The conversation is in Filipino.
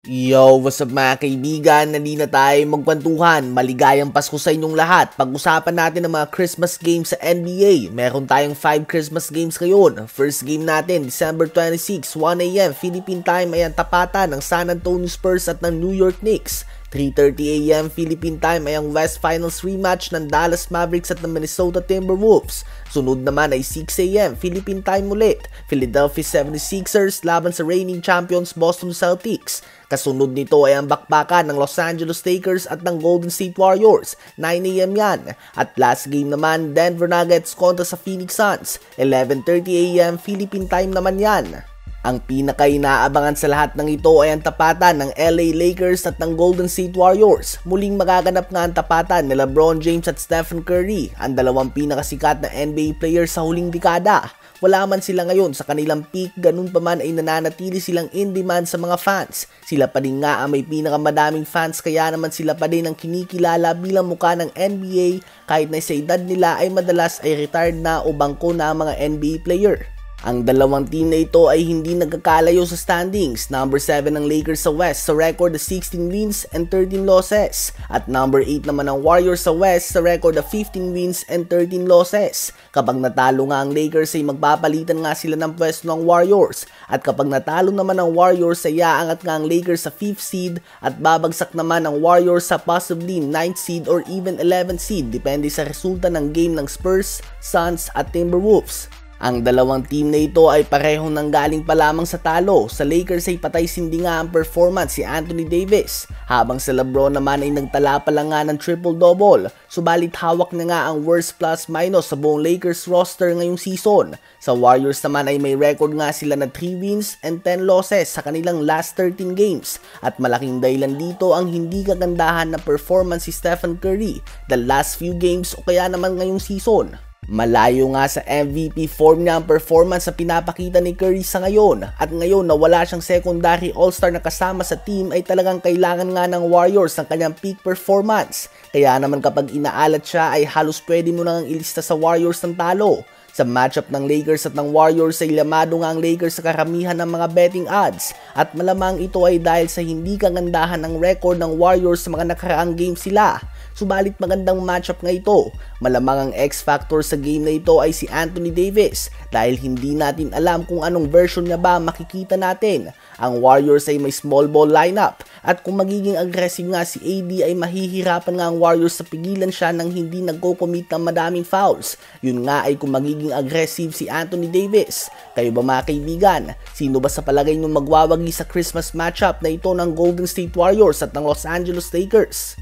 Yo, what's up mga kaibigan? Nandito na tayo magkwentuhan. Maligayang Pasko sa inyong lahat. Pag-usapan natin ang mga Christmas games sa NBA. Meron tayong 5 Christmas games ngayon. First game natin, December 26, 1 AM Philippine time ay ang tapatan ng San Antonio Spurs at ng New York Knicks. 3:30 AM Philippine time ay ang West Finals rematch ng Dallas Mavericks at ng Minnesota Timberwolves. Sunod naman ay 6 AM Philippine time ulit, Philadelphia 76ers laban sa reigning champions Boston Celtics. Kasunod nito ay ang bakbakan ng Los Angeles Lakers at ng Golden State Warriors, 9 AM yan. At last game naman, Denver Nuggets kontra sa Phoenix Suns, 11:30 AM Philippine time naman yan. Ang pinaka-inaabangan sa lahat ng ito ay ang tapatan ng LA Lakers at ng Golden State Warriors. Muling magaganap nga ang tapatan ni LeBron James at Stephen Curry, ang dalawang pinakasikat na NBA players sa huling dekada. Wala man sila ngayon sa kanilang peak, ganun pa man ay nananatili silang in demand sa mga fans. Sila pa din nga ang may pinakamadaming fans, kaya naman sila pa din ang kinikilala bilang mukha ng NBA kahit na sa edad nila ay madalas ay retired na o bangko na ang mga NBA player. Ang dalawang team na ito ay hindi nagkakalayo sa standings. Number 7 ang Lakers sa West sa record na 16 wins and 13 losses. At number 8 naman ang Warriors sa West sa record na 15 wins and 13 losses. Kapag natalo nga ang Lakers ay magpapalitan nga sila ng pwesto ng Warriors. At kapag natalo naman ang Warriors ay aangat nga ang Lakers sa 5th seed at babagsak naman ang Warriors sa possibly 9th seed or even 11th seed depende sa resulta ng game ng Spurs, Suns at Timberwolves. Ang dalawang team na ito ay parehong nanggaling pa lamang sa talo. Sa Lakers ay patay-sindi nga ang performance si Anthony Davis, habang sa LeBron naman ay nagtala pa lang nga ng triple-double. Subalit hawak na nga ang worst plus-minus sa buong Lakers roster ngayong season. Sa Warriors naman ay may record nga sila na 3 wins and 10 losses sa kanilang last 13 games. At malaking dahilan dito ang hindi kagandahan na performance si Stephen Curry the last few games o kaya naman ngayong season. Malayo nga sa MVP form niya ang performance sa pinapakita ni Curry sa ngayon, at ngayon na wala siyang secondary all-star na kasama sa team ay talagang kailangan nga ng Warriors ng kanyang peak performance. Kaya naman kapag inaalat siya ay halos pwede mo nang ilista sa Warriors ng talo. Sa matchup ng Lakers at ng Warriors ay lamado nga ang Lakers sa karamihan ng mga betting odds, at malamang ito ay dahil sa hindi kagandahan ng record ng Warriors sa mga nakaraang games sila. Subalit magandang matchup nga ito. Malamang ang X-factor sa game na ito ay si Anthony Davis dahil hindi natin alam kung anong version niya ba makikita natin. Ang Warriors ay may small ball lineup at kung magiging aggressive nga si AD ay mahihirapan nga ang Warriors sa pigilan siya nang hindi nagko-commit ng madaming fouls. Yun nga ay kung magiging aggressive si Anthony Davis. Kayo ba mga kaibigan? Sino ba sa palagay nyo magwawagi sa Christmas matchup na ito ng Golden State Warriors at ng Los Angeles Lakers?